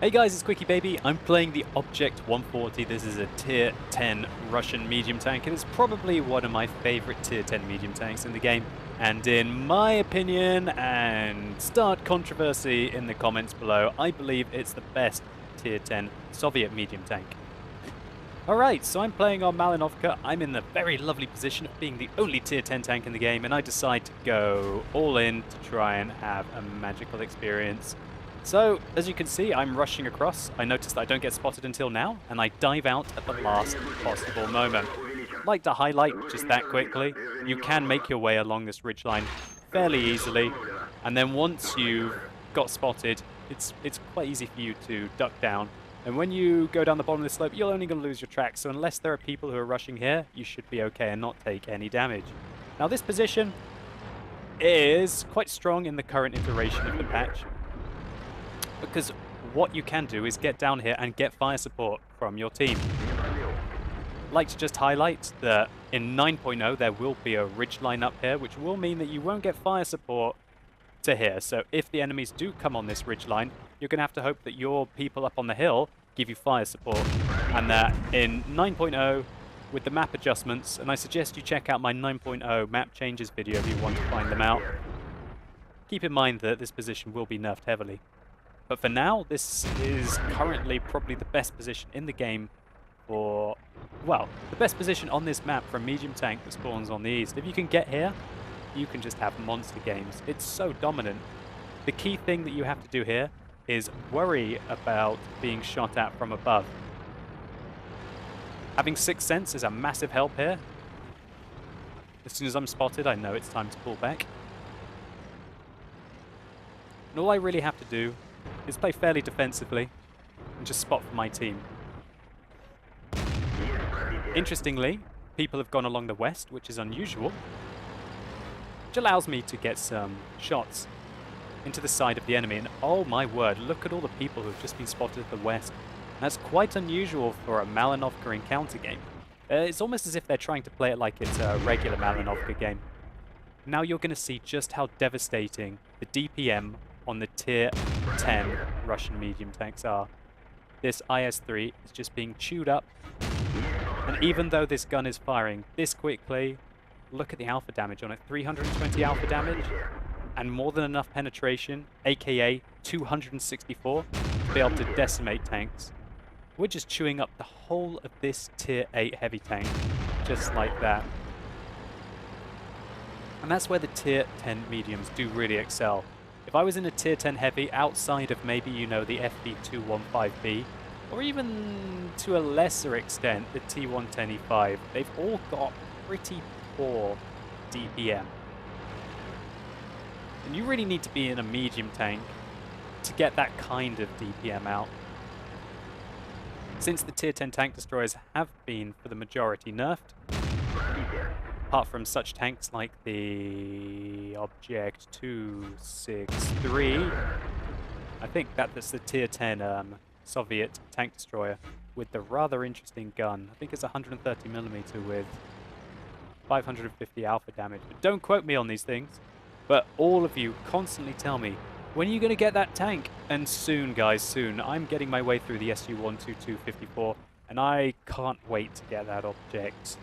Hey guys, it's Quickie Baby. I'm playing the Object 140. This is a tier 10 Russian medium tank, and it's probably one of my favorite tier 10 medium tanks in the game. And in my opinion, and start controversy in the comments below, I believe it's the best tier 10 Soviet medium tank. Alright, so I'm playing on Malinovka. I'm in the very lovely position of being the only tier 10 tank in the game, and I decide to go all in to try and have a magical experience. So, as you can see, I'm rushing across. I notice that I don't get spotted until now, and I dive out at the last possible moment. I'd like to highlight just that quickly. You can make your way along this ridgeline fairly easily, and then once you've got spotted, it's quite easy for you to duck down. And when you go down the bottom of the slope, you're only going to lose your track. So unless there are people who are rushing here, you should be okay and not take any damage. Now this position is quite strong in the current iteration of the patch, because what you can do is get down here and get fire support from your team. I'd like to just highlight that in 9.0 there will be a ridgeline up here, which will mean that you won't get fire support to here. So if the enemies do come on this ridgeline, you're going to have to hope that your people up on the hill give you fire support. And that in 9.0, with the map adjustments, and I suggest you check out my 9.0 map changes video if you want to find them out, keep in mind that this position will be nerfed heavily. But for now, this is currently probably the best position in the game for, well, the best position on this map for a medium tank that spawns on the east. If you can get here, you can just have monster games. It's so dominant. The key thing that you have to do here is worry about being shot at from above. Having Sixth Sense is a massive help here. As soon as I'm spotted, I know it's time to pull back. And all I really have to do is play fairly defensively and just spot for my team. Interestingly, people have gone along the west, which is unusual, which allows me to get some shots into the side of the enemy. And oh my word, look at all the people who have just been spotted at the west. That's quite unusual for a Malinovka encounter game. It's almost as if they're trying to play it like it's a regular Malinovka game. Now you're going to see just how devastating the DPM on the tier 10 Russian medium tanks are. This IS-3 is just being chewed up, and even though this gun is firing this quickly, look at the alpha damage on it. 320 alpha damage and more than enough penetration, aka 264, to be able to decimate tanks. We're just chewing up the whole of this tier 8 heavy tank, just like that. And that's where the tier 10 mediums do really excel. If I was in a tier 10 heavy outside of maybe, you know, the FB215B, or even to a lesser extent the T110E5, they've all got pretty poor DPM. And you really need to be in a medium tank to get that kind of DPM out. Since the tier 10 tank destroyers have been, for the majority, nerfed, apart from such tanks like the Object 263, I think that's the tier 10 Soviet tank destroyer with the rather interesting gun. I think it's 130mm with 550 alpha damage. But don't quote me on these things. But all of you constantly tell me, when are you going to get that tank? And soon, guys, soon. I'm getting my way through the SU-122-54, and I can't wait to get that Object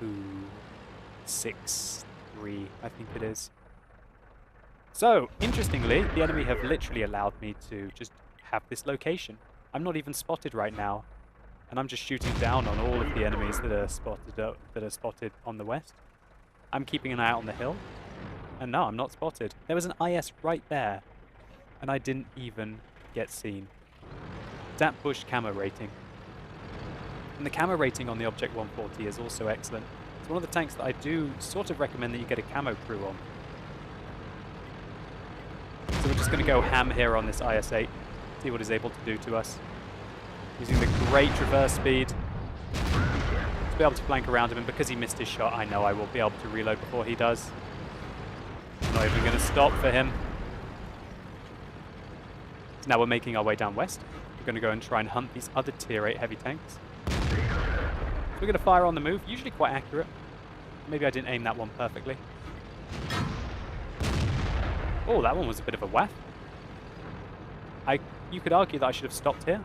263, I think it is. So, interestingly, the enemy have literally allowed me to just have this location. I'm not even spotted right now, and I'm just shooting down on all of the enemies that are spotted on the west. I'm keeping an eye out on the hill, and no, I'm not spotted. There was an IS right there, and I didn't even get seen. That bush camo rating. And the camo rating on the Object 140 is also excellent. It's one of the tanks that I do sort of recommend that you get a camo crew on. So we're just going to go ham here on this IS-8, see what it's able to do to us. Using the great traverse speed to be able to flank around him, and because he missed his shot, I know I will be able to reload before he does. I'm not even going to stop for him. So now we're making our way down west. We're going to go and try and hunt these other tier 8 heavy tanks. So we're going to fire on the move, usually quite accurate. Maybe I didn't aim that one perfectly. Oh, that one was a bit of a waff. I you could argue that I should have stopped here.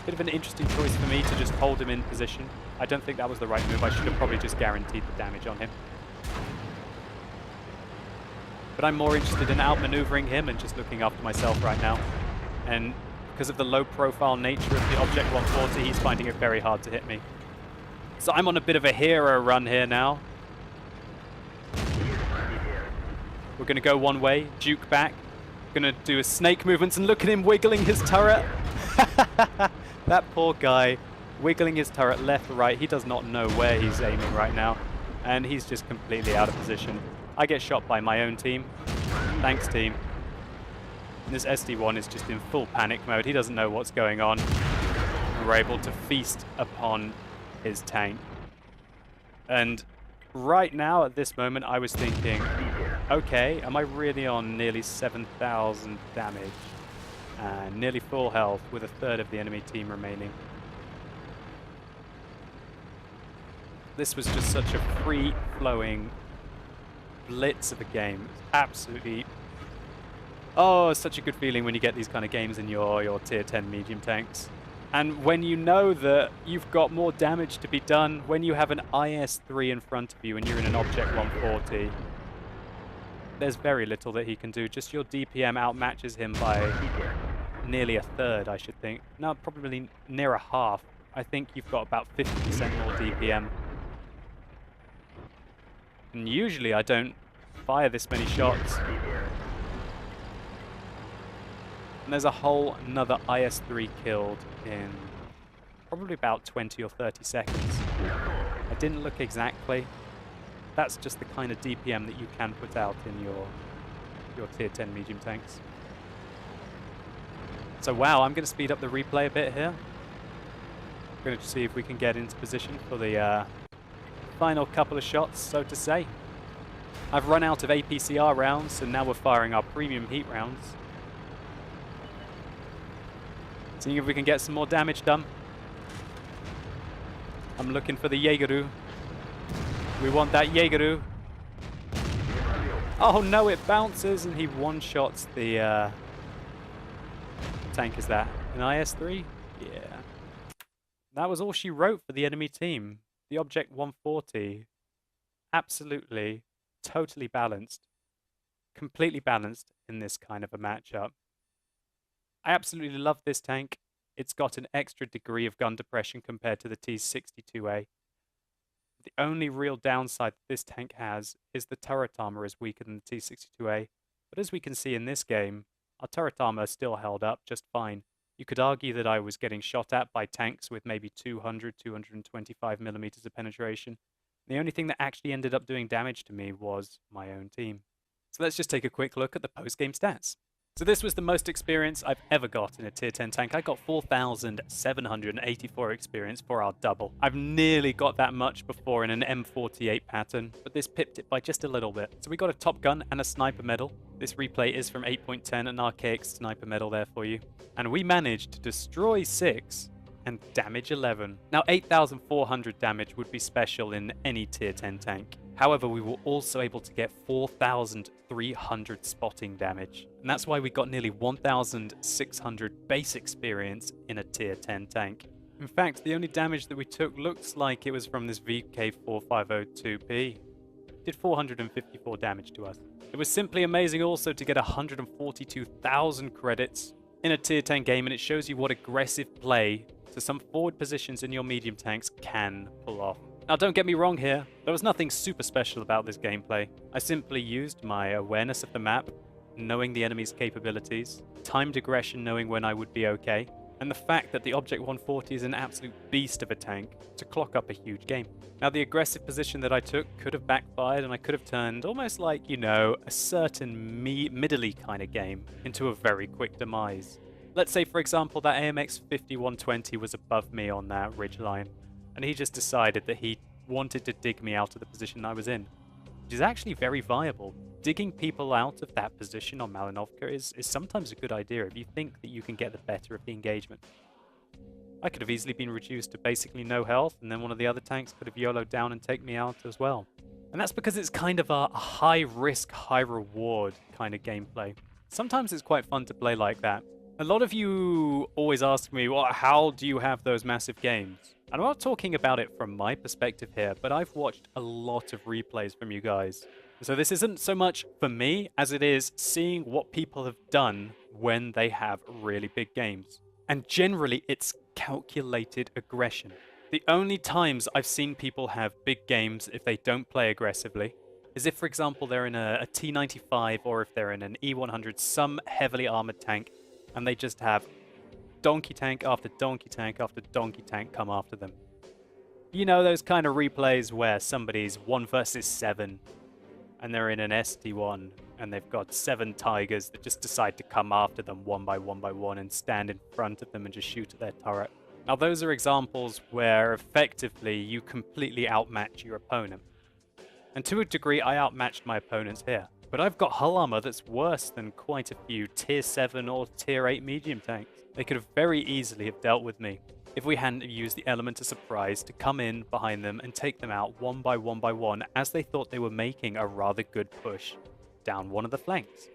Bit of an interesting choice for me to just hold him in position. I don't think that was the right move. I should have probably just guaranteed the damage on him. But I'm more interested in outmaneuvering him and just looking after myself right now. And because of the low-profile nature of the Object 140, he's finding it very hard to hit me. So I'm on a bit of a hero run here now. We're going to go one way, juke back. Going to do a snake movement, and look at him wiggling his turret. That poor guy wiggling his turret left, right. He does not know where he's aiming right now. And he's just completely out of position. I get shot by my own team. Thanks, team. And this SD1 is just in full panic mode. He doesn't know what's going on. We're able to feast upon his tank. And right now, at this moment, I was thinking, okay, am I really on nearly 7,000 damage? And nearly full health with a third of the enemy team remaining. This was just such a free-flowing blitz of a game. It's absolutely... Oh, it's such a good feeling when you get these kind of games in your tier 10 medium tanks. And when you know that you've got more damage to be done, when you have an IS-3 in front of you and you're in an Object 140, there's very little that he can do. Just your DPM outmatches him by nearly a third, I should think. No, probably near a half. I think you've got about 50% more DPM. And usually I don't fire this many shots. And there's a whole another IS-3 killed in probably about 20 or 30 seconds. I didn't look exactly. That's just the kind of DPM that you can put out in your tier 10 medium tanks. So wow, I'm going to speed up the replay a bit here. I'm going to see if we can get into position for the final couple of shots, so to say. I've run out of APCR rounds, and now we're firing our premium heat rounds. Seeing if we can get some more damage done. I'm looking for the Jaegeru. We want that Jaegeru. Oh no, it bounces and he one-shots the... tank is that? An IS-3? Yeah. That was all she wrote for the enemy team. The Object 140. Absolutely, totally balanced. Completely balanced in this kind of a matchup. I absolutely love this tank. It's got an extra degree of gun depression compared to the T-62A. The only real downside that this tank has is the turret armor is weaker than the T-62A. But as we can see in this game, our turret armor still held up just fine. You could argue that I was getting shot at by tanks with maybe 200, 225 millimeters of penetration. The only thing that actually ended up doing damage to me was my own team. So let's just take a quick look at the post-game stats. So this was the most experience I've ever got in a tier 10 tank. I got 4,784 experience for our double. I've nearly got that much before in an M48 pattern, but this pipped it by just a little bit. So we got a Top Gun and a Sniper Medal. This replay is from 8.10, an archaic Sniper Medal there for you. And we managed to destroy 6 and damage 11. Now 8,400 damage would be special in any tier 10 tank. However, we were also able to get 4,300 spotting damage. And that's why we got nearly 1,600 base experience in a tier 10 tank. In fact, the only damage that we took looks like it was from this VK4502P. It did 454 damage to us. It was simply amazing also to get 142,000 credits in a tier 10 game, and it shows you what aggressive play to some forward positions in your medium tanks can pull off. Now don't get me wrong here, there was nothing super special about this gameplay. I simply used my awareness of the map, knowing the enemy's capabilities, timed aggression knowing when I would be okay, and the fact that the Object 140 is an absolute beast of a tank to clock up a huge game. Now the aggressive position that I took could have backfired, and I could have turned almost like, you know, a certain middly kind of game into a very quick demise. Let's say, for example, that AMX 5120 was above me on that ridgeline, and he just decided that he wanted to dig me out of the position I was in, which is actually very viable. Digging people out of that position on Malinovka is sometimes a good idea if you think that you can get the better of the engagement. I could have easily been reduced to basically no health, and then one of the other tanks could have YOLO'd down and take me out as well. And that's because it's kind of a high-risk, high-reward kind of gameplay. sometimes it's quite fun to play like that. A lot of you always ask me, well, how do you have those massive games? And I'm not talking about it from my perspective here, but I've watched a lot of replays from you guys. So this isn't so much for me as it is seeing what people have done when they have really big games. And generally, it's calculated aggression. The only times I've seen people have big games if they don't play aggressively is if, for example, they're in a T-95 or if they're in an E-100, some heavily armored tank, and they just have donkey tank after donkey tank after donkey tank come after them. You know, those kind of replays where somebody's 1 versus 7 and they're in an ST1 and they've got 7 tigers that just decide to come after them one by one and stand in front of them and just shoot at their turret. Now those are examples where effectively you completely outmatch your opponent. And to a degree I outmatched my opponents here. But I've got hull armor that's worse than quite a few tier 7 or tier 8 medium tanks. They could have very easily have dealt with me if we hadn't used the element of surprise to come in behind them and take them out one by one as they thought they were making a rather good push down one of the flanks.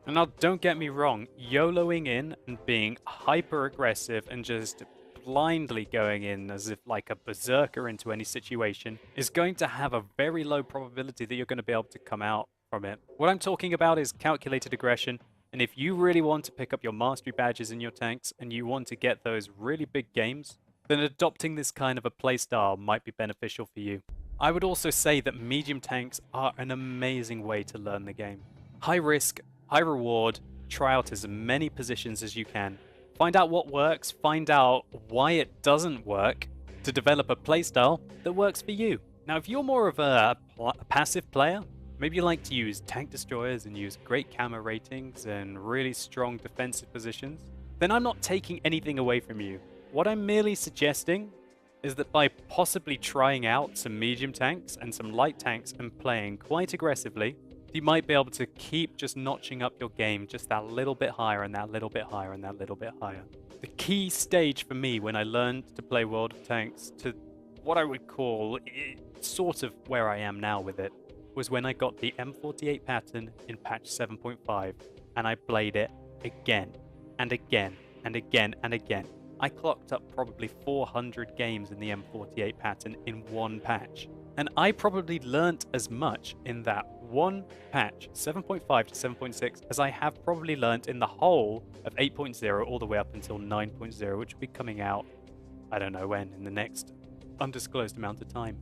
And now don't get me wrong, YOLOing in and being hyper aggressive and just blindly going in as if like a berserker into any situation is going to have a very low probability that you're going to be able to come out from it. What I'm talking about is calculated aggression, and if you really want to pick up your mastery badges in your tanks and you want to get those really big games, then adopting this kind of a playstyle might be beneficial for you. I would also say that medium tanks are an amazing way to learn the game. High risk, high reward, try out as many positions as you can. Find out what works, find out why it doesn't work to develop a playstyle that works for you. Now if you're more of a passive player, maybe you like to use tank destroyers and use great camo ratings and really strong defensive positions, then I'm not taking anything away from you. What I'm merely suggesting is that by possibly trying out some medium tanks and some light tanks and playing quite aggressively, you might be able to keep just notching up your game just that little bit higher and that little bit higher and that little bit higher. The key stage for me when I learned to play World of Tanks to what I would call sort of where I am now with it was when I got the M48 pattern in patch 7.5 and I played it again and again and again and again. I clocked up probably 400 games in the M48 pattern in one patch. And I probably learnt as much in that one patch, 7.5 to 7.6, as I have probably learnt in the whole of 8.0 all the way up until 9.0, which will be coming out, I don't know when, in the next undisclosed amount of time.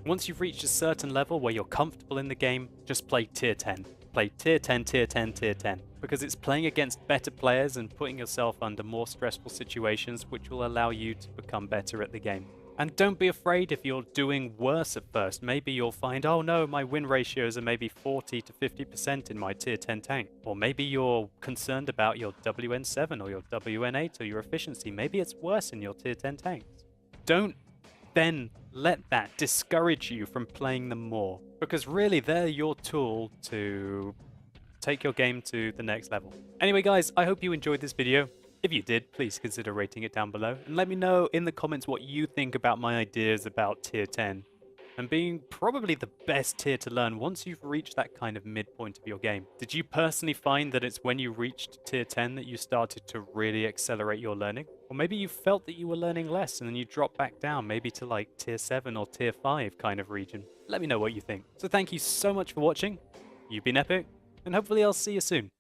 Once you've reached a certain level where you're comfortable in the game, just play tier 10. Play tier 10, tier 10, tier 10. Because it's playing against better players and putting yourself under more stressful situations which will allow you to become better at the game. And don't be afraid if you're doing worse at first. Maybe you'll find, oh no, my win ratios are maybe 40 to 50% in my tier 10 tank. Or maybe you're concerned about your WN7 or your WN8 or your efficiency. Maybe it's worse in your tier 10 tanks. Don't then let that discourage you from playing them more. Because really, they're your tool to take your game to the next level. Anyway guys, I hope you enjoyed this video. If you did, please consider rating it down below and let me know in the comments what you think about my ideas about tier 10 and being probably the best tier to learn once you've reached that kind of midpoint of your game. Did you personally find that it's when you reached tier 10 that you started to really accelerate your learning? Or maybe you felt that you were learning less and then you dropped back down maybe to like tier 7 or tier 5 kind of region. Let me know what you think. So thank you so much for watching. You've been epic, and hopefully I'll see you soon.